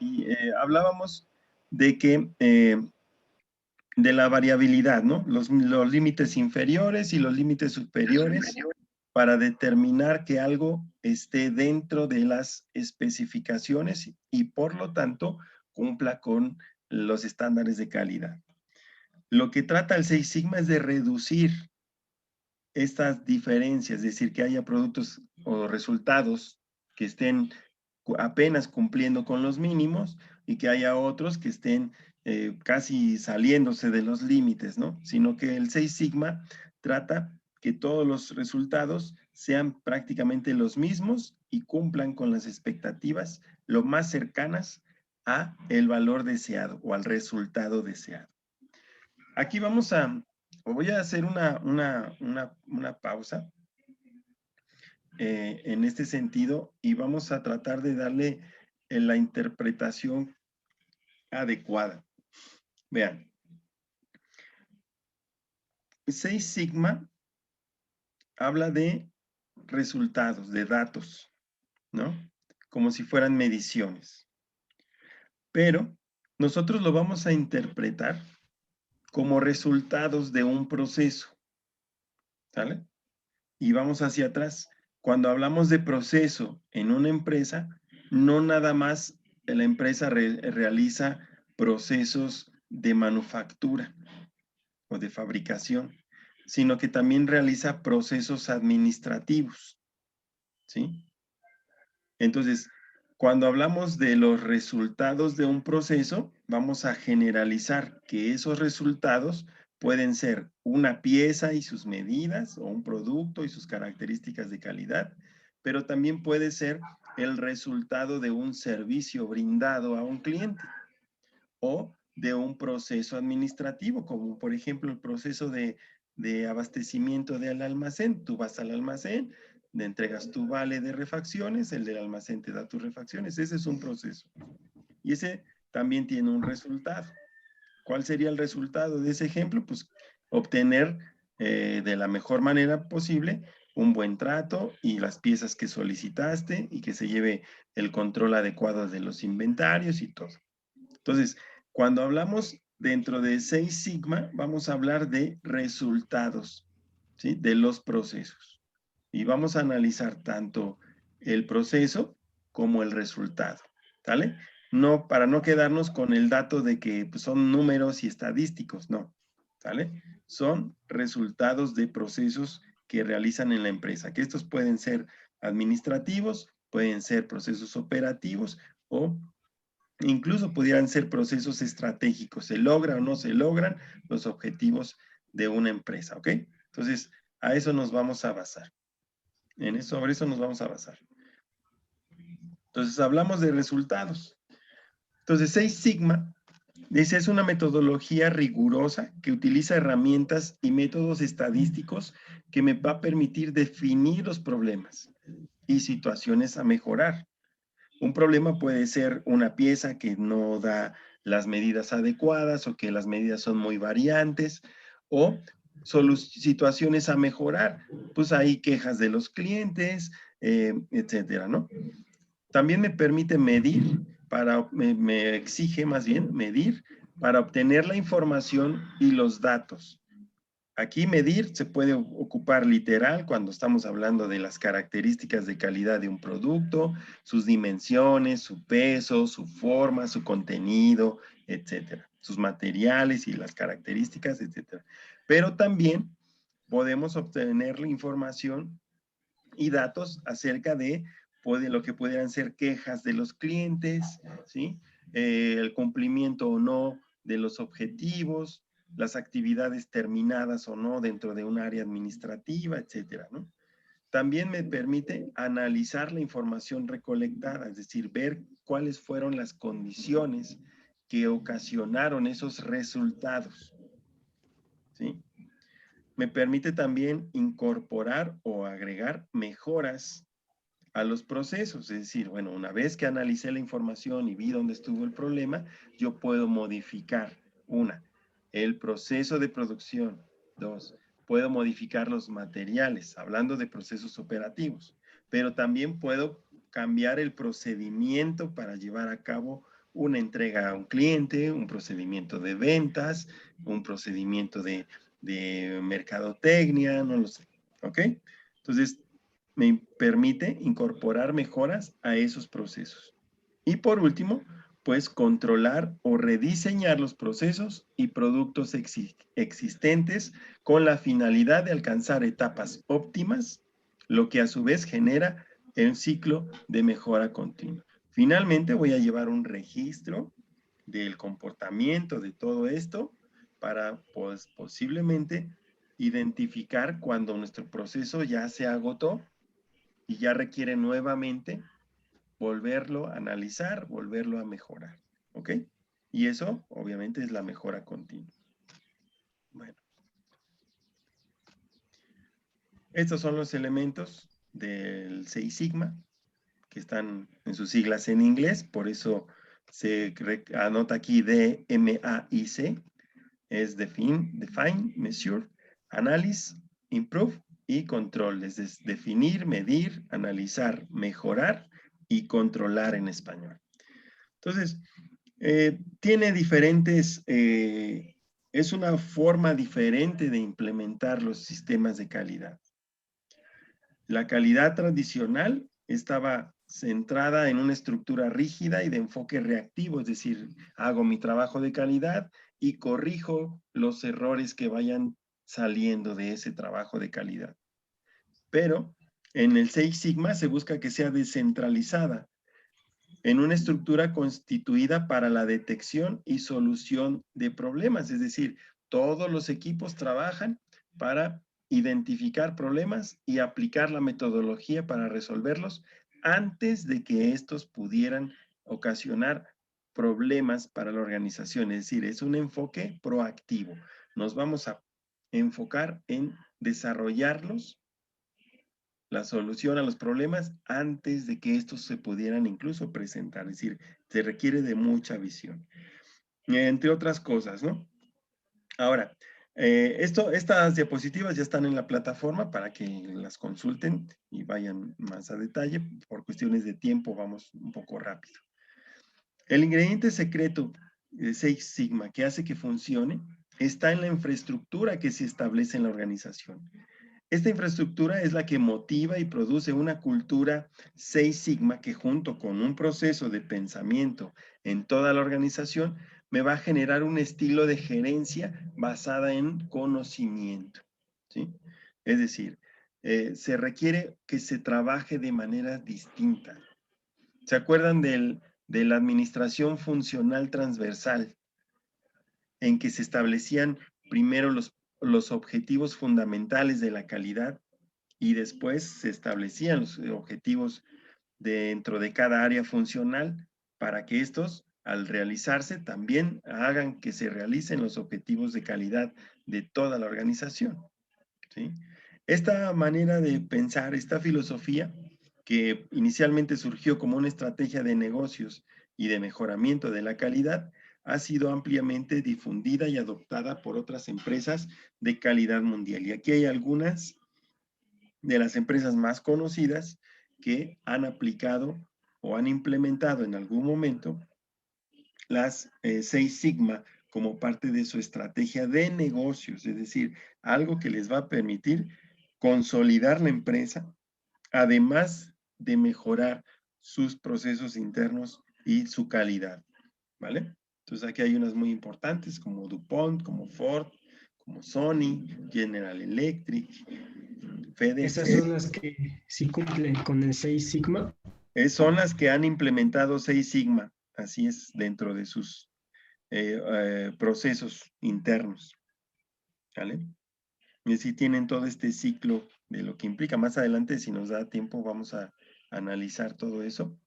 Y hablábamos de que de la variabilidad, ¿no? Los límites inferiores y los límites superiores para determinar que algo esté dentro de las especificaciones y por lo tanto cumpla con los estándares de calidad. Lo que trata el Six Sigma es de reducir estas diferencias, es decir, que haya productos o resultados que estén apenas cumpliendo con los mínimos y que haya otros que estén casi saliéndose de los límites, ¿no? Sino que el Six Sigma trata que todos los resultados sean prácticamente los mismos y cumplan con las expectativas lo más cercanas a el valor deseado o al resultado deseado. Aquí voy a hacer una pausa en este sentido y vamos a tratar de darle la interpretación adecuada. Vean, Six Sigma habla de resultados, de datos, ¿no? Como si fueran mediciones. Pero nosotros lo vamos a interpretar como resultados de un proceso, ¿sale? Y vamos hacia atrás. Cuando hablamos de proceso en una empresa, no nada más la empresa realiza procesos de manufactura o de fabricación, sino que también realiza procesos administrativos, ¿sí? Entonces, cuando hablamos de los resultados de un proceso, vamos a generalizar que esos resultados pueden ser una pieza y sus medidas, o un producto y sus características de calidad, pero también puede ser el resultado de un servicio brindado a un cliente o de un proceso administrativo, como por ejemplo el proceso de abastecimiento del almacén. Tú vas al almacén, le entregas tu vale de refacciones, el del almacén te da tus refacciones. Ese es un proceso. Y ese también tiene un resultado. ¿Cuál sería el resultado de ese ejemplo? Pues obtener de la mejor manera posible un buen trato y las piezas que solicitaste y que se lleve el control adecuado de los inventarios y todo. Entonces, cuando hablamos dentro de Six Sigma, vamos a hablar de resultados, ¿sí? De los procesos. Y vamos a analizar tanto el proceso como el resultado, ¿sale? No, para no quedarnos con el dato de que pues, son números y estadísticos, no, ¿sale? Son resultados de procesos que realizan en la empresa, que estos pueden ser administrativos, pueden ser procesos operativos o incluso pudieran ser procesos estratégicos. ¿Se logra o no se logran los objetivos de una empresa? ¿Ok? Entonces, a eso nos vamos a basar. Sobre eso nos vamos a basar. Entonces, hablamos de resultados. Entonces, Six Sigma dice, es una metodología rigurosa que utiliza herramientas y métodos estadísticos que me va a permitir definir los problemas y situaciones a mejorar. Un problema puede ser una pieza que no da las medidas adecuadas o que las medidas son muy variantes o situaciones a mejorar. Pues hay quejas de los clientes, etcétera, ¿no? También me permite medir, me exige más bien medir para obtener la información y los datos. Aquí medir se puede ocupar literal cuando estamos hablando de las características de calidad de un producto, sus dimensiones, su peso, su forma, su contenido, etcétera, sus materiales y las características, etcétera. Pero también podemos obtener la información y datos acerca de lo que pudieran ser quejas de los clientes, ¿sí? El cumplimiento o no de los objetivos, las actividades terminadas o no dentro de un área administrativa, etcétera, ¿no? También me permite analizar la información recolectada, es decir, ver cuáles fueron las condiciones que ocasionaron esos resultados, ¿sí? Me permite también incorporar o agregar mejoras a los procesos, es decir, bueno, una vez que analicé la información y vi dónde estuvo el problema, yo puedo modificar, el proceso de producción, dos, puedo modificar los materiales, hablando de procesos operativos, pero también puedo cambiar el procedimiento para llevar a cabo una entrega a un cliente, un procedimiento de ventas, un procedimiento de mercadotecnia, no lo sé, ¿ok? Entonces, me permite incorporar mejoras a esos procesos. Y por último, pues controlar o rediseñar los procesos y productos existentes con la finalidad de alcanzar etapas óptimas, lo que a su vez genera un ciclo de mejora continua. Finalmente voy a llevar un registro del comportamiento de todo esto para pues, posiblemente identificar cuando nuestro proceso ya se agotó y ya requiere nuevamente volverlo a analizar, volverlo a mejorar. ¿Ok? Y eso, obviamente, es la mejora continua. Bueno, estos son los elementos del Seis Sigma, que están en sus siglas en inglés, por eso se anota aquí DMAIC, es define, measure, analyze, improve y control, es definir, medir, analizar, mejorar y controlar en español. Entonces, tiene diferentes, es una forma diferente de implementar los sistemas de calidad. La calidad tradicional estaba centrada en una estructura rígida y de enfoque reactivo, es decir, hago mi trabajo de calidad y corrijo los errores que vayan saliendo de ese trabajo de calidad. Pero en el Six Sigma se busca que sea descentralizada, en una estructura constituida para la detección y solución de problemas, es decir, todos los equipos trabajan para identificar problemas y aplicar la metodología para resolverlos antes de que estos pudieran ocasionar problemas para la organización, es decir, es un enfoque proactivo. Nos vamos a enfocar en desarrollarlos, la solución a los problemas antes de que estos se pudieran incluso presentar. Es decir, se requiere de mucha visión, entre otras cosas, ¿no? Ahora, estas diapositivas ya están en la plataforma para que las consulten y vayan más a detalle. Por cuestiones de tiempo vamos un poco rápido. El ingrediente secreto de Six Sigma que hace que funcione está en la infraestructura que se establece en la organización. Esta infraestructura es la que motiva y produce una cultura Seis Sigma que junto con un proceso de pensamiento en toda la organización me va a generar un estilo de gerencia basada en conocimiento. ¿Sí? Es decir, se requiere que se trabaje de manera distinta. ¿Se acuerdan de la administración funcional transversal en que se establecían primero los objetivos fundamentales de la calidad y después se establecían los objetivos dentro de cada área funcional para que estos, al realizarse, también hagan que se realicen los objetivos de calidad de toda la organización? ¿Sí? Esta manera de pensar, esta filosofía, que inicialmente surgió como una estrategia de negocios y de mejoramiento de la calidad, ha sido ampliamente difundida y adoptada por otras empresas de calidad mundial. Y aquí hay algunas de las empresas más conocidas que han aplicado o han implementado en algún momento las Seis Sigma como parte de su estrategia de negocios, es decir, algo que les va a permitir consolidar la empresa, además de mejorar sus procesos internos y su calidad, ¿vale? Entonces aquí hay unas muy importantes como DuPont, como Ford, como Sony, General Electric, Esas FedEx. son las que sí cumplen con el 6 Sigma. Son las que han implementado Seis Sigma, así es, dentro de sus procesos internos, ¿vale? Y así tienen todo este ciclo de lo que implica. Más adelante, si nos da tiempo, vamos a analizar todo eso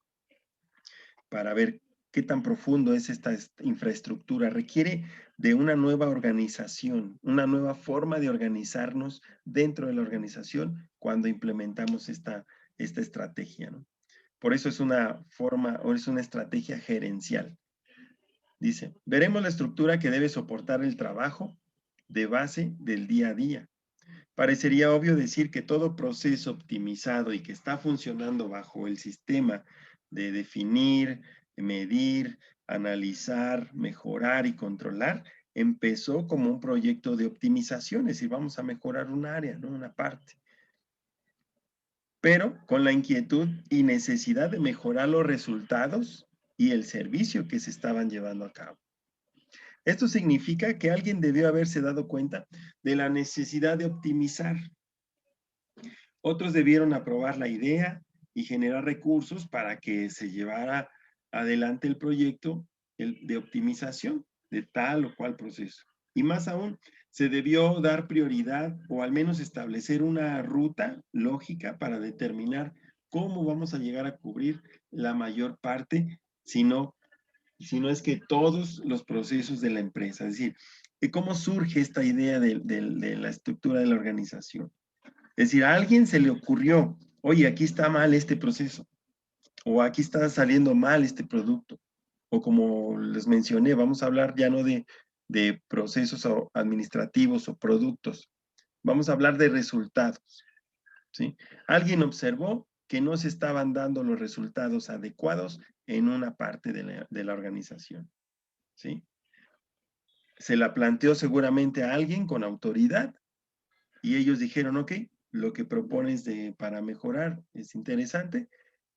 para ver qué tan profundo es esta infraestructura. Requiere de una nueva organización, una nueva forma de organizarnos dentro de la organización cuando implementamos esta estrategia, ¿no? Por eso es una forma o es una estrategia gerencial. Dice, veremos la estructura que debe soportar el trabajo de base del día a día. Parecería obvio decir que todo proceso optimizado y que está funcionando bajo el sistema de definir, medir, analizar, mejorar y controlar, empezó como un proyecto de optimización, es decir, vamos a mejorar un área, ¿no? Una parte. Pero con la inquietud y necesidad de mejorar los resultados y el servicio que se estaban llevando a cabo. Esto significa que alguien debió haberse dado cuenta de la necesidad de optimizar. Otros debieron aprobar la idea y generar recursos para que se llevara adelante el proyecto de optimización de tal o cual proceso. Y más aún, se debió dar prioridad o al menos establecer una ruta lógica para determinar cómo vamos a llegar a cubrir la mayor parte, si no es que todos los procesos de la empresa. Es decir, ¿cómo surge esta idea de la estructura de la organización? Es decir, a alguien se le ocurrió, oye, aquí está mal este proceso, o aquí está saliendo mal este producto, o como les mencioné, vamos a hablar ya no de procesos administrativos o productos, vamos a hablar de resultados, ¿sí? Alguien observó que no se estaban dando los resultados adecuados en una parte de la organización, ¿sí? Se la planteó seguramente a alguien con autoridad y ellos dijeron, ok, lo que propones para mejorar es interesante,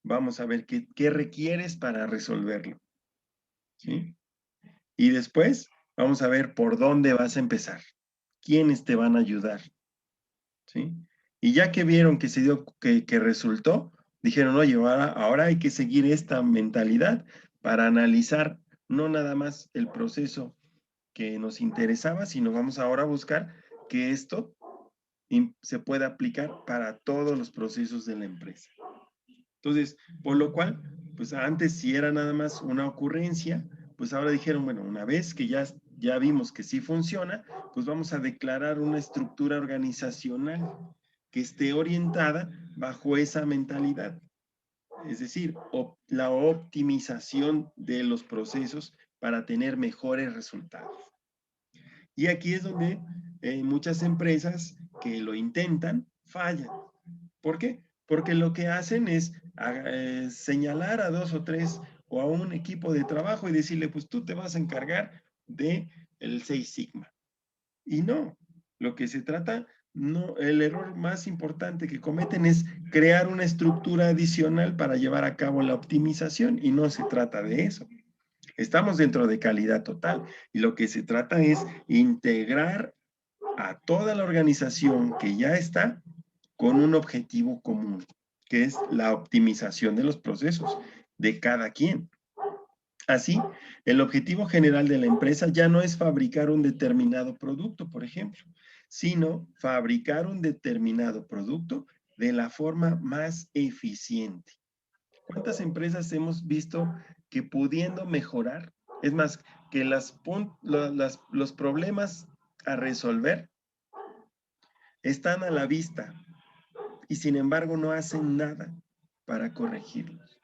vamos a ver qué requieres para resolverlo, ¿sí? Y después vamos a ver por dónde vas a empezar, quiénes te van a ayudar, ¿sí? Y ya que vieron que se dio, que resultó, dijeron, oye, ahora hay que seguir esta mentalidad para analizar no nada más el proceso que nos interesaba, sino vamos ahora a buscar que esto se pueda aplicar para todos los procesos de la empresa. Entonces, por lo cual, pues antes si era nada más una ocurrencia, pues ahora dijeron, bueno, una vez que ya vimos que sí funciona, pues vamos a declarar una estructura organizacional que esté orientada bajo esa mentalidad. Es decir, la optimización de los procesos para tener mejores resultados. Y aquí es donde muchas empresas que lo intentan fallan. ¿Por qué? Porque lo que hacen es señalar a 2 o 3 o a un equipo de trabajo y decirle, pues tú te vas a encargar de el 6 Sigma. Y no, lo que se trata, no, el error más importante que cometen es crear una estructura adicional para llevar a cabo la optimización y no se trata de eso. Estamos dentro de calidad total y lo que se trata es integrar a toda la organización que ya está con un objetivo común, que es la optimización de los procesos de cada quien. Así, el objetivo general de la empresa ya no es fabricar un determinado producto, por ejemplo, sino fabricar un determinado producto de la forma más eficiente. ¿Cuántas empresas hemos visto que pudiendo mejorar, es más, que los problemas a resolver están a la vista y sin embargo no hacen nada para corregirlos?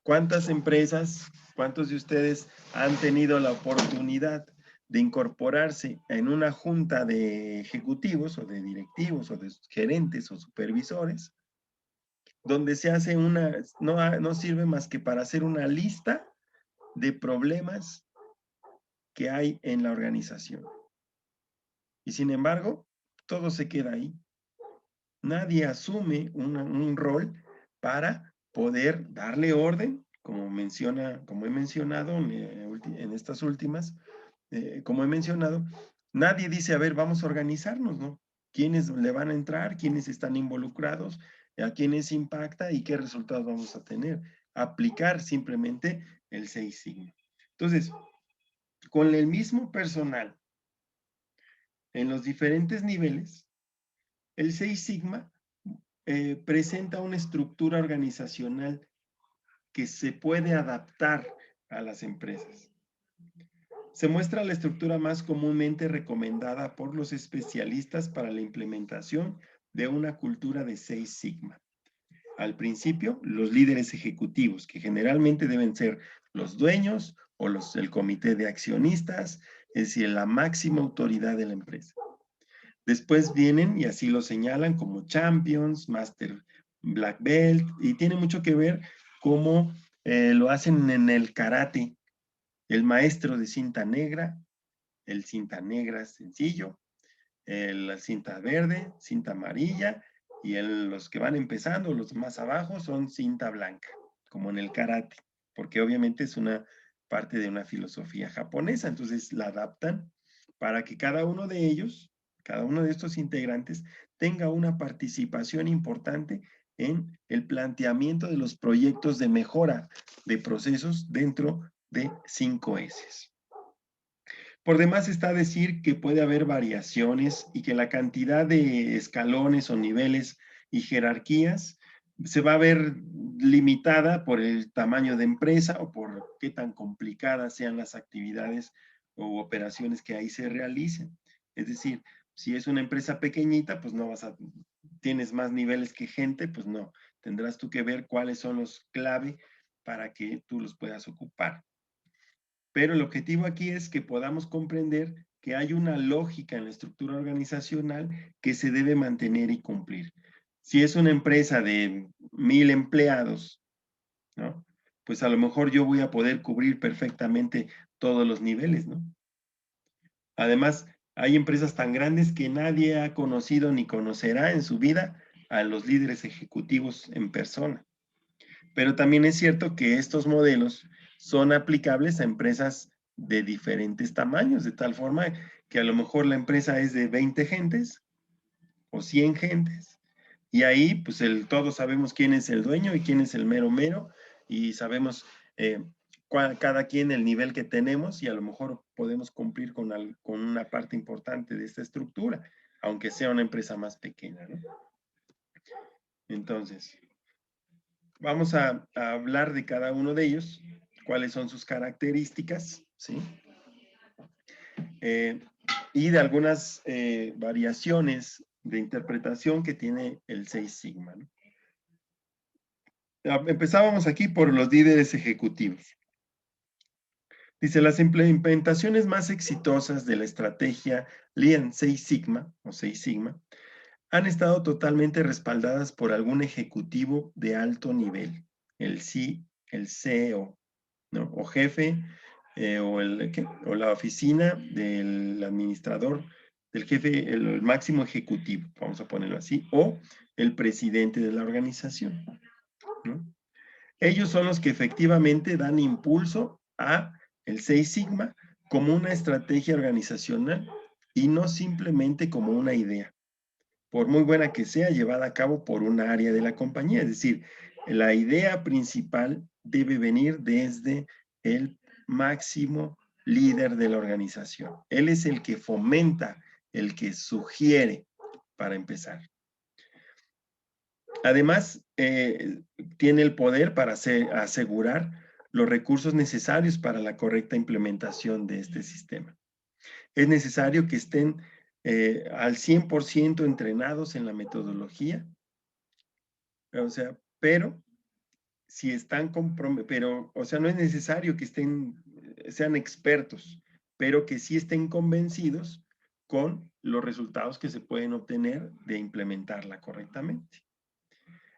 ¿Cuántas empresas, cuántos de ustedes han tenido la oportunidad de incorporarse en una junta de ejecutivos o de directivos o de gerentes o supervisores, donde se hace no sirve más que para hacer una lista de problemas que hay en la organización? Y sin embargo, todo se queda ahí. Nadie asume un rol para poder darle orden, como he mencionado en estas últimas, como he mencionado, nadie dice, a ver, vamos a organizarnos, ¿no? ¿Quiénes le van a entrar? ¿Quiénes están involucrados? ¿A quiénes impacta? ¿Y qué resultados vamos a tener? Aplicar simplemente el 6 Sigma. Entonces, con el mismo personal, en los diferentes niveles, el 6 Sigma presenta una estructura organizacional que se puede adaptar a las empresas. Se muestra la estructura más comúnmente recomendada por los especialistas para la implementación de una cultura de 6 Sigma. Al principio, los líderes ejecutivos, que generalmente deben ser los dueños o el comité de accionistas, es decir, la máxima autoridad de la empresa. Después vienen, y así lo señalan, como champions, master black belt, y tiene mucho que ver cómo lo hacen en el karate. El maestro de cinta negra, el cinta negra sencillo, la cinta verde, cinta amarilla, y los que van empezando, los más abajo, son cinta blanca, como en el karate, porque obviamente es una parte de una filosofía japonesa, entonces la adaptan para que cada uno de ellos, cada uno de estos integrantes, tenga una participación importante en el planteamiento de los proyectos de mejora de procesos dentro de 5S. Por demás está decir que puede haber variaciones y que la cantidad de escalones o niveles y jerarquías se va a ver limitada por el tamaño de empresa o por qué tan complicadas sean las actividades o operaciones que ahí se realicen. Es decir, si es una empresa pequeñita, pues no tienes más niveles que gente, pues no. Tendrás tú que ver cuáles son los clave para que tú los puedas ocupar. Pero el objetivo aquí es que podamos comprender que hay una lógica en la estructura organizacional que se debe mantener y cumplir. Si es una empresa de 1000 empleados, ¿no? Pues a lo mejor yo voy a poder cubrir perfectamente todos los niveles, ¿no? Además, hay empresas tan grandes que nadie ha conocido ni conocerá en su vida a los líderes ejecutivos en persona. Pero también es cierto que estos modelos son aplicables a empresas de diferentes tamaños, de tal forma que a lo mejor la empresa es de 20 gentes o 100 gentes, y ahí pues todos sabemos quién es el dueño y quién es el mero mero, y sabemos cada quien el nivel que tenemos, y a lo mejor podemos cumplir con una parte importante de esta estructura, aunque sea una empresa más pequeña, ¿no? Entonces, vamos a hablar de cada uno de ellos, cuáles son sus características, ¿sí? Y de algunas variaciones de interpretación que tiene el 6 Sigma, ¿no? Empezábamos aquí por los líderes ejecutivos. Dice, las implementaciones más exitosas de la estrategia Lean 6 Sigma, o 6 Sigma, han estado totalmente respaldadas por algún ejecutivo de alto nivel, el CEO, ¿no? O jefe, o la oficina del administrador, del jefe, el máximo ejecutivo, vamos a ponerlo así, o el presidente de la organización, ¿no? Ellos son los que efectivamente dan impulso a el 6 Sigma como una estrategia organizacional y no simplemente como una idea, por muy buena que sea llevada a cabo por una área de la compañía. Es decir, la idea principal debe venir desde el máximo líder de la organización. Él es el que fomenta, el que sugiere, para empezar. Además, tiene el poder para asegurar los recursos necesarios para la correcta implementación de este sistema. Es necesario que estén al 100% entrenados en la metodología, o sea, pero si están comprometidos, o sea, no es necesario que sean expertos, pero que sí estén convencidos con los resultados que se pueden obtener de implementarla correctamente.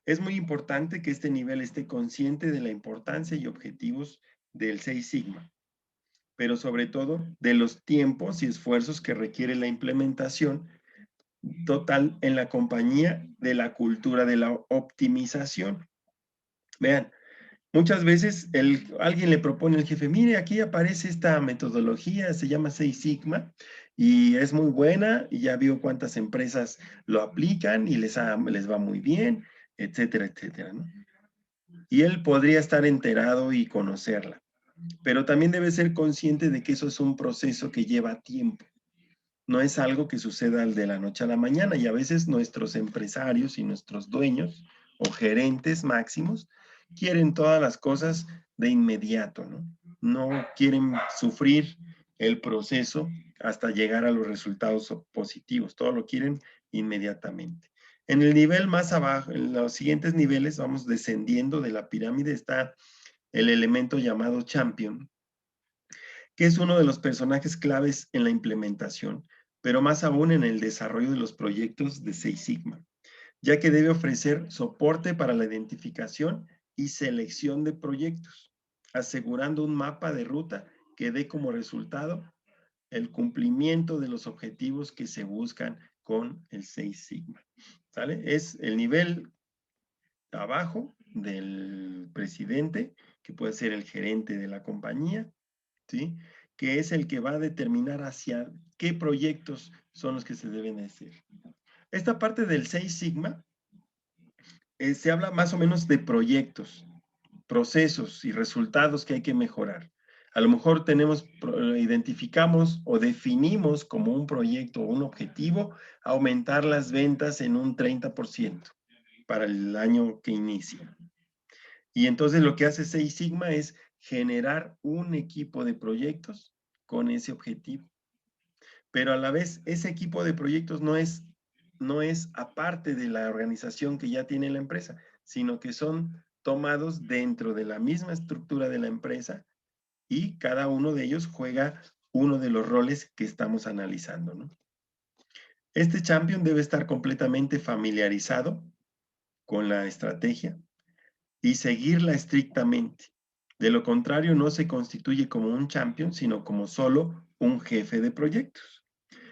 Es muy importante que este nivel esté consciente de la importancia y objetivos del 6 Sigma, pero sobre todo de los tiempos y esfuerzos que requiere la implementación total en la compañía de la cultura de la optimización. Vean, muchas veces alguien le propone al jefe, mire, aquí aparece esta metodología, se llama 6 Sigma, y es muy buena, y ya vio cuántas empresas lo aplican y les va muy bien, etcétera, etcétera, ¿no? Y él podría estar enterado y conocerla, pero también debe ser consciente de que eso es un proceso que lleva tiempo. No es algo que suceda de la noche a la mañana, y a veces nuestros empresarios y nuestros dueños o gerentes máximos quieren todas las cosas de inmediato, ¿no? No quieren sufrir el proceso hasta llegar a los resultados positivos, todo lo quieren inmediatamente. En el nivel más abajo, en los siguientes niveles, vamos descendiendo de la pirámide, está el elemento llamado champion, que es uno de los personajes claves en la implementación, pero más aún en el desarrollo de los proyectos de 6 Sigma, ya que debe ofrecer soporte para la identificación y selección de proyectos, asegurando un mapa de ruta que dé como resultado el cumplimiento de los objetivos que se buscan con el 6 Sigma. ¿Sale? Es el nivel abajo del presidente, que puede ser el gerente de la compañía, ¿sí? Que es el que va a determinar hacia qué proyectos son los que se deben hacer. Esta parte del 6 Sigma se habla más o menos de proyectos, procesos y resultados que hay que mejorar. A lo mejor identificamos o definimos como un proyecto o un objetivo aumentar las ventas en un 30% para el año que inicia. Y entonces lo que hace Six Sigma es generar un equipo de proyectos con ese objetivo. Pero a la vez, ese equipo de proyectos no es aparte de la organización que ya tiene la empresa, sino que son tomados dentro de la misma estructura de la empresa y cada uno de ellos juega uno de los roles que estamos analizando, ¿no? Este champion debe estar completamente familiarizado con la estrategia y seguirla estrictamente. De lo contrario, no se constituye como un champion, sino como solo un jefe de proyectos.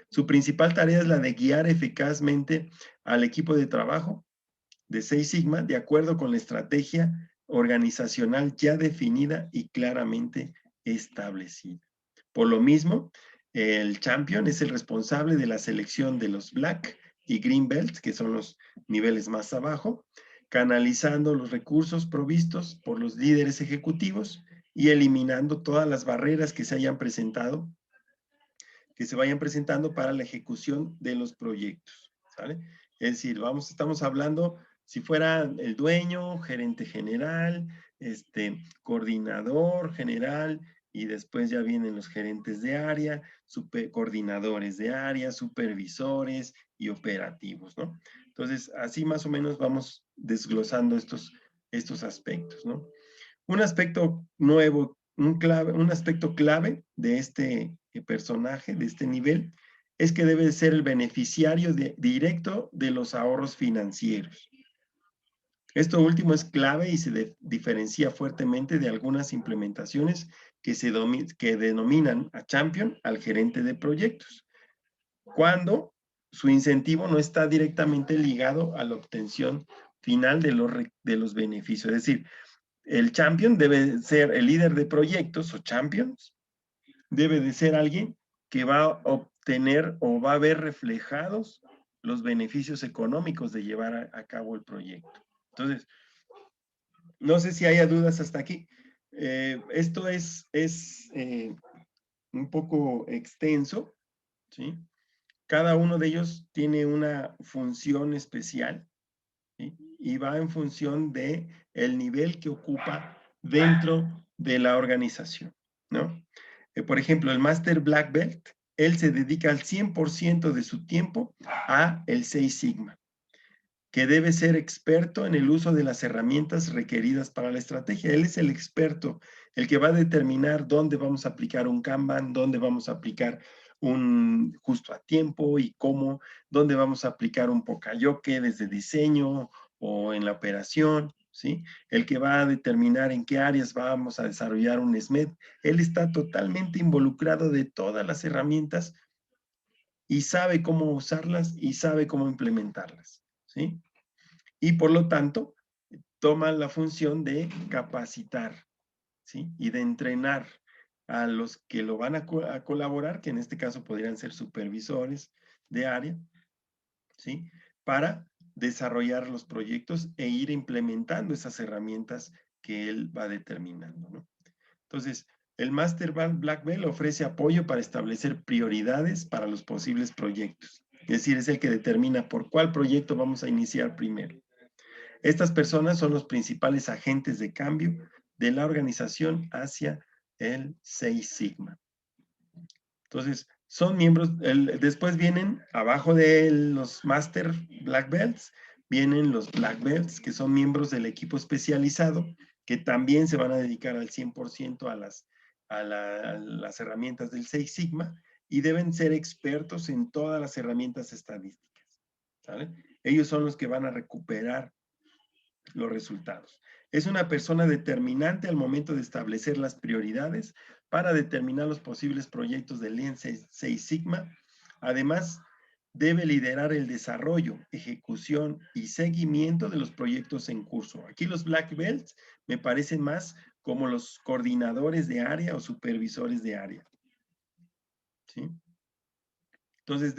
Su principal tarea es la de guiar eficazmente al equipo de trabajo de Six Sigma de acuerdo con la estrategia organizacional ya definida y claramente establecida. Por lo mismo, el champion es el responsable de la selección de los black y green belts, que son los niveles más abajo, canalizando los recursos provistos por los líderes ejecutivos y eliminando todas las barreras que se hayan presentado, que se vayan presentando para la ejecución de los proyectos, ¿sale? Es decir, estamos hablando, si fuera el dueño, gerente general, coordinador general, y después ya vienen los gerentes de área, coordinadores de área, supervisores y operativos, ¿no? Entonces, así más o menos vamos desglosando estos aspectos, ¿no? Un aspecto nuevo, un aspecto clave de este personaje, de este nivel, es que debe ser el beneficiario directo de los ahorros financieros. Esto último es clave y se diferencia fuertemente de algunas implementaciones que denominan a champion al gerente de proyectos, cuando su incentivo no está directamente ligado a la obtención final de los beneficios. Es decir, el champion debe ser el líder de proyectos o champions, debe de ser alguien que va a obtener o va a ver reflejados los beneficios económicos de llevar a cabo el proyecto. Entonces, no sé si haya dudas hasta aquí. Esto es un poco extenso, ¿sí? Cada uno de ellos tiene una función especial, ¿sí? Y va en función de el nivel que ocupa dentro de la organización, ¿no? Por ejemplo, el Master Black Belt, él se dedica al 100% de su tiempo a el 6 Sigma, que debe ser experto en el uso de las herramientas requeridas para la estrategia. Él es el experto, el que va a determinar dónde vamos a aplicar un Kanban, dónde vamos a aplicar un justo a tiempo y cómo, dónde vamos a aplicar un Poka-Yoke desde diseño o en la operación, ¿sí? El que va a determinar en qué áreas vamos a desarrollar un SMED. Él está totalmente involucrado de todas las herramientas y sabe cómo usarlas y sabe cómo implementarlas, ¿sí? Y por lo tanto, toma la función de capacitar, ¿sí? Y de entrenar a los que lo van a colaborar, que en este caso podrían ser supervisores de área, ¿sí? Para desarrollar los proyectos e ir implementando esas herramientas que él va determinando, ¿no? Entonces, el Master Black Belt ofrece apoyo para establecer prioridades para los posibles proyectos. Es decir, es el que determina por cuál proyecto vamos a iniciar primero. Estas personas son los principales agentes de cambio de la organización hacia el 6 Sigma. Entonces, son miembros, después vienen, abajo de los Master Black Belts, vienen los Black Belts, que son miembros del equipo especializado, que también se van a dedicar al 100% a las herramientas del 6 Sigma y deben ser expertos en todas las herramientas estadísticas, ¿sale? Ellos son los que van a recuperar los resultados. Es una persona determinante al momento de establecer las prioridades para determinar los posibles proyectos del Lean Six Sigma. Además, debe liderar el desarrollo, ejecución y seguimiento de los proyectos en curso. Aquí los Black Belts me parecen más como los coordinadores de área o supervisores de área. ¿Sí? Entonces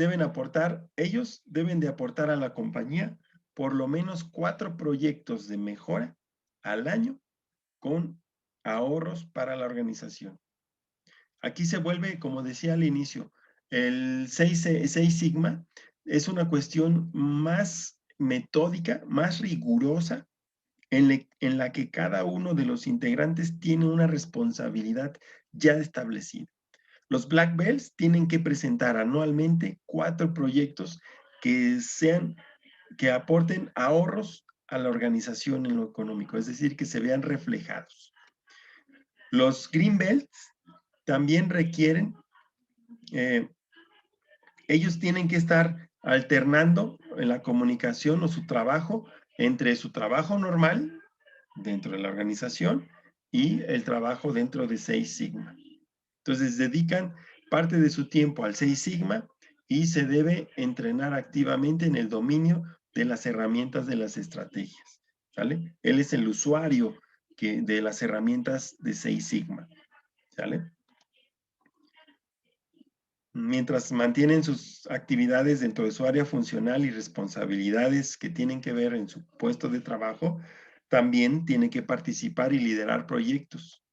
ellos deben de aportar a la compañía por lo menos 4 proyectos de mejora al año con ahorros para la organización. Aquí se vuelve, como decía al inicio, el Seis Sigma es una cuestión más metódica, más rigurosa, en la que cada uno de los integrantes tiene una responsabilidad ya establecida. Los Black Belts tienen que presentar anualmente 4 proyectos que aporten ahorros a la organización en lo económico, es decir, que se vean reflejados. Los Green Belts también requieren, ellos tienen que estar alternando en la comunicación o su trabajo entre su trabajo normal dentro de la organización y el trabajo dentro de Seis Sigma. Entonces dedican parte de su tiempo al Seis Sigma y se debe entrenar activamente en el dominio de las herramientas de las estrategias. ¿Sale? Él es el usuario de las herramientas de Seis Sigma. ¿Sale? Mientras mantienen sus actividades dentro de su área funcional y responsabilidades que tienen que ver en su puesto de trabajo, también tiene que participar y liderar proyectos,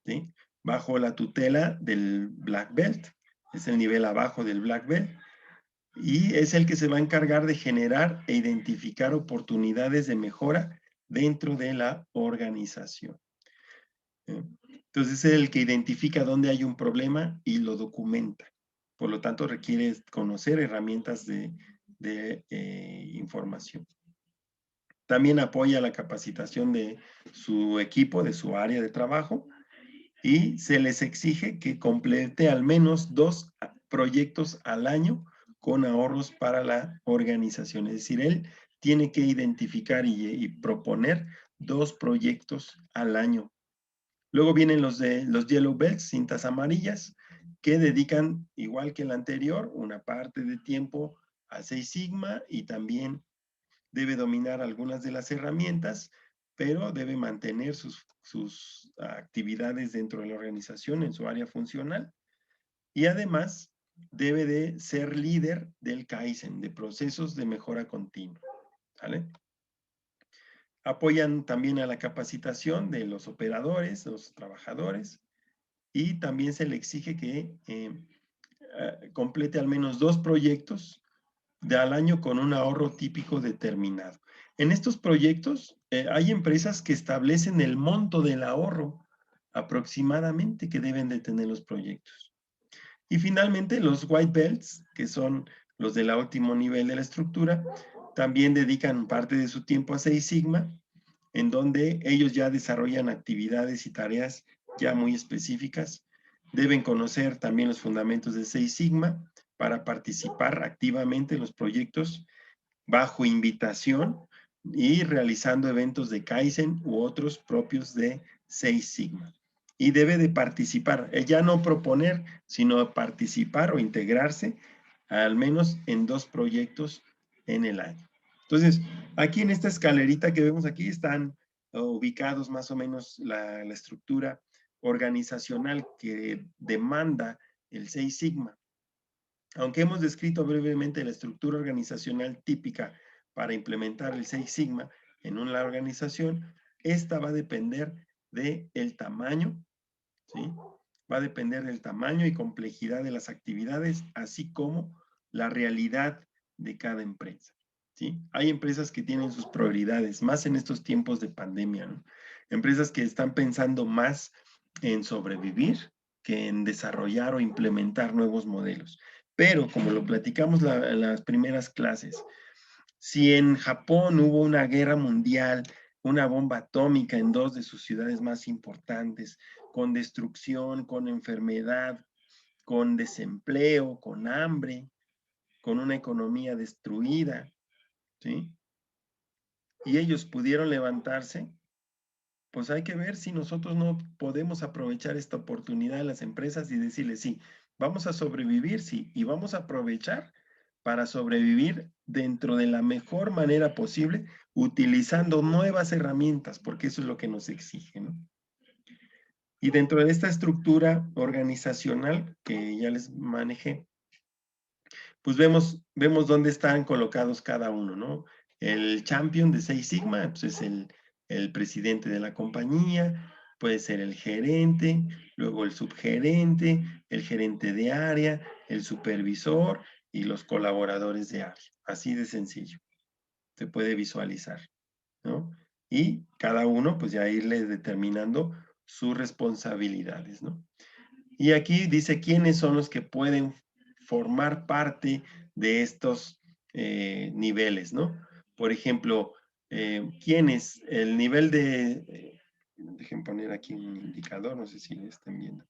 ¿sí? Bajo la tutela del Black Belt. Es el nivel abajo del Black Belt. Y es el que se va a encargar de generar e identificar oportunidades de mejora dentro de la organización. Entonces es el que identifica dónde hay un problema y lo documenta. Por lo tanto, requiere conocer herramientas de información. También apoya la capacitación de su equipo, de su área de trabajo, y se les exige que complete al menos 2 proyectos al año con ahorros para la organización. Es decir, él tiene que identificar y proponer 2 proyectos al año. Luego vienen los Yellow Belts, cintas amarillas, que dedican, igual que el anterior, una parte de tiempo a Seis Sigma y también debe dominar algunas de las herramientas, pero debe mantener sus actividades dentro de la organización en su área funcional y además debe de ser líder del Kaizen, de procesos de mejora continua. ¿Vale? Apoyan también a la capacitación de los operadores, los trabajadores, y también se le exige que complete al menos 2 proyectos al año con un ahorro típico determinado. En estos proyectos hay empresas que establecen el monto del ahorro aproximadamente que deben de tener los proyectos. Y finalmente los White Belts, que son los del último nivel de la estructura, también dedican parte de su tiempo a Seis Sigma, en donde ellos ya desarrollan actividades y tareas ya muy específicas. Deben conocer también los fundamentos de Seis Sigma para participar activamente en los proyectos bajo invitación y realizando eventos de Kaizen u otros propios de Seis Sigma. Y debe de participar, ya no proponer, sino participar o integrarse al menos en 2 proyectos en el año. Entonces, aquí en esta escalerita que vemos aquí están ubicados más o menos la estructura organizacional que demanda el Seis Sigma. Aunque hemos descrito brevemente la estructura organizacional típica para implementar el Seis Sigma en una organización, esta va a depender del tamaño, ¿sí? Va a depender del tamaño y complejidad de las actividades, así como la realidad de cada empresa, ¿sí? Hay empresas que tienen sus prioridades, más en estos tiempos de pandemia, ¿no? Empresas que están pensando más en sobrevivir que en desarrollar o implementar nuevos modelos. Pero, como lo platicamos en las primeras clases, si en Japón hubo una guerra mundial, una bomba atómica en 2 de sus ciudades más importantes, con destrucción, con enfermedad, con desempleo, con hambre, con una economía destruida, ¿sí? Y ellos pudieron levantarse, pues hay que ver si nosotros no podemos aprovechar esta oportunidad de las empresas y decirles, sí, vamos a sobrevivir, sí, y vamos a aprovechar para sobrevivir dentro de la mejor manera posible, utilizando nuevas herramientas, porque eso es lo que nos exige, ¿no? Y dentro de esta estructura organizacional que ya les manejé, pues vemos dónde están colocados cada uno, ¿no? El champion de Six Sigma, pues es el presidente de la compañía, puede ser el gerente, luego el subgerente, el gerente de área, el supervisor y los colaboradores de área. Así de sencillo. Se puede visualizar, ¿no? Y cada uno, pues ya irle determinando sus responsabilidades, ¿no? Y aquí dice quiénes son los que pueden formar parte de estos niveles, ¿no? Por ejemplo, ¿quiénes? El nivel de... dejen poner aquí un indicador, no sé si lo estén viendo.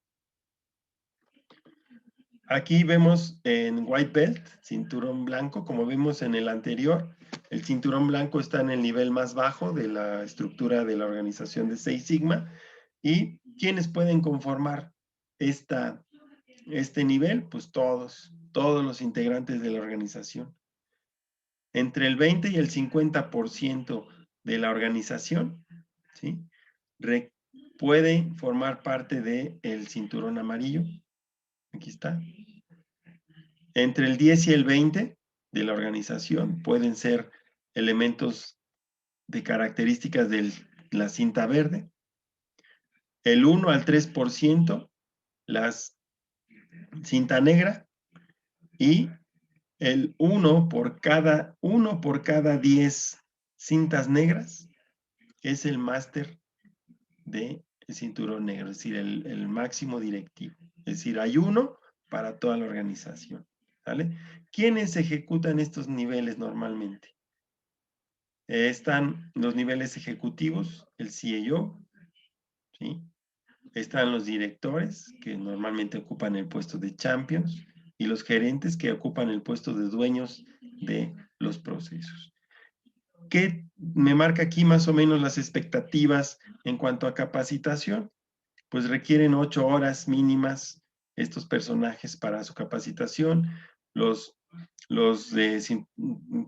Aquí vemos en White Belt, cinturón blanco, como vimos en el anterior, el cinturón blanco está en el nivel más bajo de la estructura de la organización de Six Sigma. ¿Y quiénes pueden conformar este nivel? Pues todos los integrantes de la organización. Entre el 20 y el 50% de la organización, ¿sí? Puede formar parte del cinturón amarillo. Aquí está. Entre el 10 y el 20 de la organización pueden ser elementos de características de la cinta verde. El 1 al 3%, las cinta negra. Y el 1 por cada 10 cintas negras es el máster de cinturón negro, es decir, el máximo directivo. Es decir, hay uno para toda la organización. ¿Vale? ¿Quiénes ejecutan estos niveles normalmente? Están los niveles ejecutivos, el CIO, ¿sí? Están los directores, que normalmente ocupan el puesto de champions, y los gerentes, que ocupan el puesto de dueños de los procesos. ¿Qué me marca aquí más o menos las expectativas en cuanto a capacitación? Pues requieren 8 horas mínimas estos personajes para su capacitación. Los de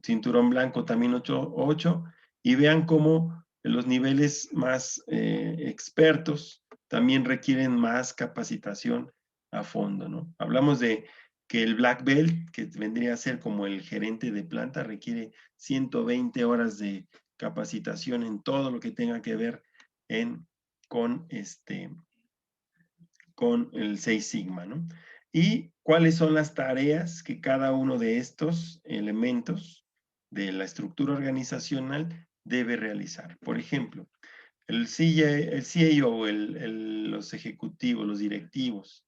cinturón blanco también 8, y vean cómo los niveles más expertos también requieren más capacitación a fondo, ¿no? Hablamos de que el Black Belt, que vendría a ser como el gerente de planta, requiere 120 horas de capacitación en todo lo que tenga que ver con el Six Sigma, ¿no? Y cuáles son las tareas que cada uno de estos elementos de la estructura organizacional debe realizar. Por ejemplo, el CIO, los ejecutivos, los directivos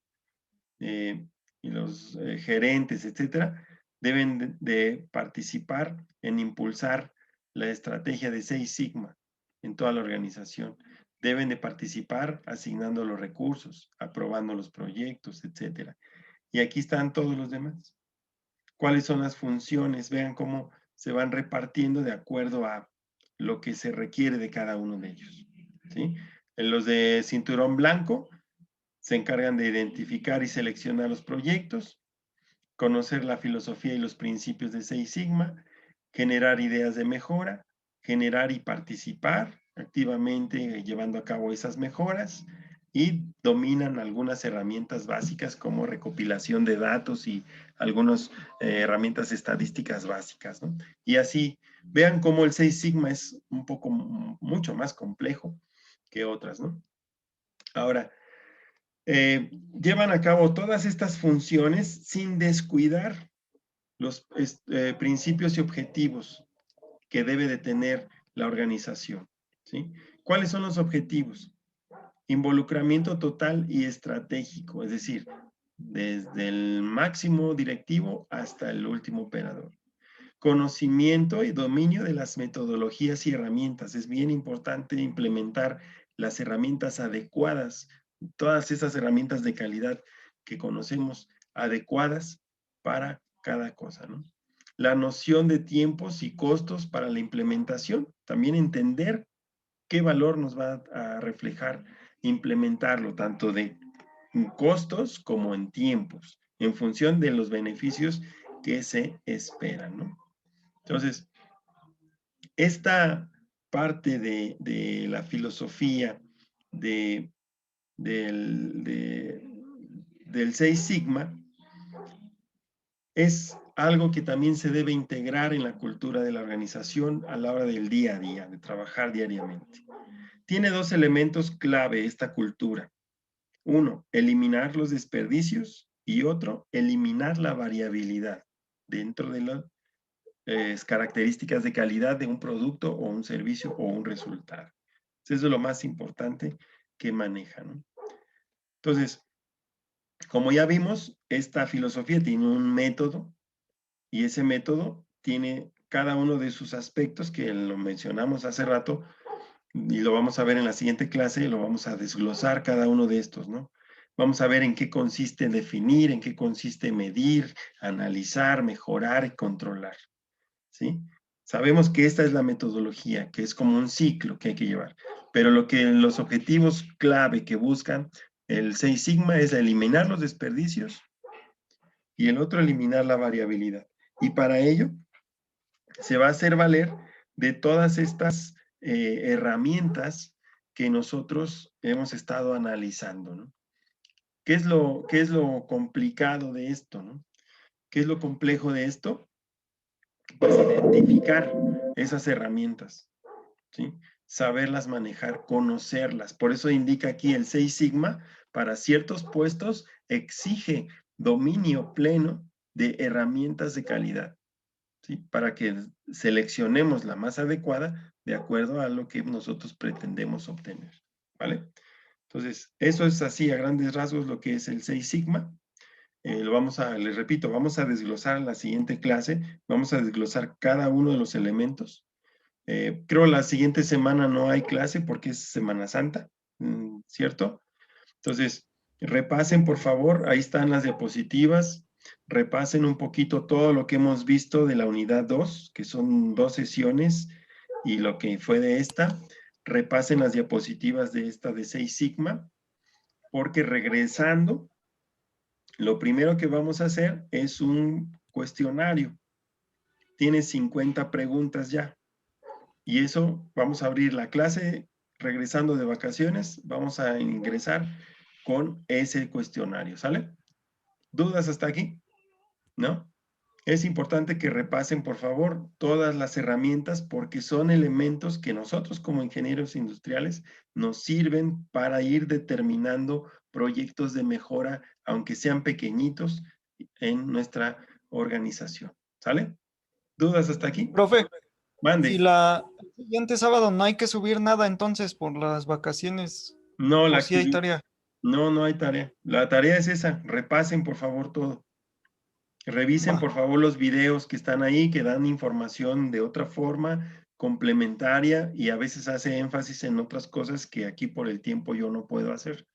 y los gerentes, etcétera, deben de participar en impulsar la estrategia de Six Sigma en toda la organización. Deben de participar asignando los recursos, aprobando los proyectos, etcétera. Y aquí están todos los demás. ¿Cuáles son las funciones? Vean cómo se van repartiendo de acuerdo a lo que se requiere de cada uno de ellos, ¿sí? En los de cinturón blanco se encargan de identificar y seleccionar los proyectos, conocer la filosofía y los principios de Six Sigma, generar ideas de mejora, generar y participar activamente llevando a cabo esas mejoras, y dominan algunas herramientas básicas como recopilación de datos y algunas herramientas estadísticas básicas, ¿no? Y así, vean cómo el Six Sigma es mucho más complejo que otras, ¿no? Ahora, llevan a cabo todas estas funciones sin descuidar los principios y objetivos que debe de tener la organización, ¿sí? ¿Cuáles son los objetivos? Involucramiento total y estratégico, es decir, desde el máximo directivo hasta el último operador. Conocimiento y dominio de las metodologías y herramientas. Es bien importante implementar las herramientas adecuadas, todas esas herramientas de calidad que conocemos, adecuadas para cada cosa, ¿no? La noción de tiempos y costos para la implementación. También entender qué valor nos va a reflejar implementarlo, tanto de costos como en tiempos, en función de los beneficios que se esperan, ¿no? Entonces, esta parte de la filosofía de, del Seis Sigma es algo que también se debe integrar en la cultura de la organización a la hora del día a día, de trabajar diariamente. Tiene dos elementos clave esta cultura. Uno, eliminar los desperdicios y otro, eliminar la variabilidad dentro de las características de calidad de un producto o un servicio o un resultado. Eso es lo más importante que maneja, ¿no? Entonces, como ya vimos, esta filosofía tiene un método y ese método tiene cada uno de sus aspectos que lo mencionamos hace rato y lo vamos a ver en la siguiente clase, lo vamos a desglosar cada uno de estos, ¿no? Vamos a ver en qué consiste definir, en qué consiste medir, analizar, mejorar y controlar, ¿sí? Sabemos que esta es la metodología, que es como un ciclo que hay que llevar, pero los objetivos clave que buscan el Seis Sigma es eliminar los desperdicios y el otro eliminar la variabilidad. Y para ello se va a hacer valer de todas estas herramientas que nosotros hemos estado analizando, ¿no? ¿Qué es lo complicado de esto, no? ¿Qué es lo complejo de esto? Pues identificar esas herramientas, ¿sí? Saberlas manejar, conocerlas. Por eso indica aquí el 6 Sigma, para ciertos puestos exige dominio pleno de herramientas de calidad, ¿sí? Para que seleccionemos la más adecuada de acuerdo a lo que nosotros pretendemos obtener, ¿vale? Entonces, eso es así a grandes rasgos lo que es el 6 Sigma. Les repito, vamos a desglosar en la siguiente clase, vamos a desglosar cada uno de los elementos. Creo la siguiente semana no hay clase porque es Semana Santa, ¿cierto? Entonces, repasen por favor, ahí están las diapositivas, repasen un poquito todo lo que hemos visto de la unidad 2, que son 2 sesiones, y lo que fue de esta. Repasen las diapositivas de esta de 6 Sigma, porque regresando, lo primero que vamos a hacer es un cuestionario. Tiene 50 preguntas ya. Y eso, vamos a abrir la clase regresando de vacaciones, vamos a ingresar con ese cuestionario, ¿sale? ¿Dudas hasta aquí? ¿No? Es importante que repasen, por favor, todas las herramientas porque son elementos que nosotros como ingenieros industriales nos sirven para ir determinando proyectos de mejora, aunque sean pequeñitos, en nuestra organización. ¿Sale? ¿Dudas hasta aquí? Profe, y Mande. el siguiente sábado no hay que subir nada entonces por las vacaciones, No, o sí hay tarea. no hay tarea. La tarea es esa. Repasen, por favor, todo. Revisen, Va. por favor, los videos que están ahí, que dan información de otra forma, complementaria, y a veces hace énfasis en otras cosas que aquí por el tiempo yo no puedo hacer.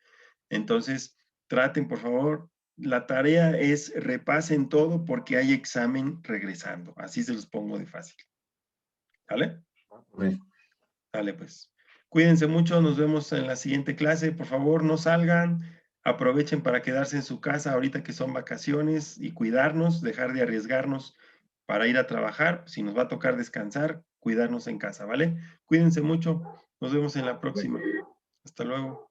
Entonces, traten, por favor. La tarea es repasen todo porque hay examen regresando. Así se los pongo de fácil. ¿Vale? Sí. Dale, pues. Cuídense mucho, nos vemos en la siguiente clase. Por favor, no salgan, aprovechen para quedarse en su casa ahorita que son vacaciones y cuidarnos, dejar de arriesgarnos para ir a trabajar. Si nos va a tocar descansar, cuidarnos en casa, ¿vale? Cuídense mucho, nos vemos en la próxima. Hasta luego.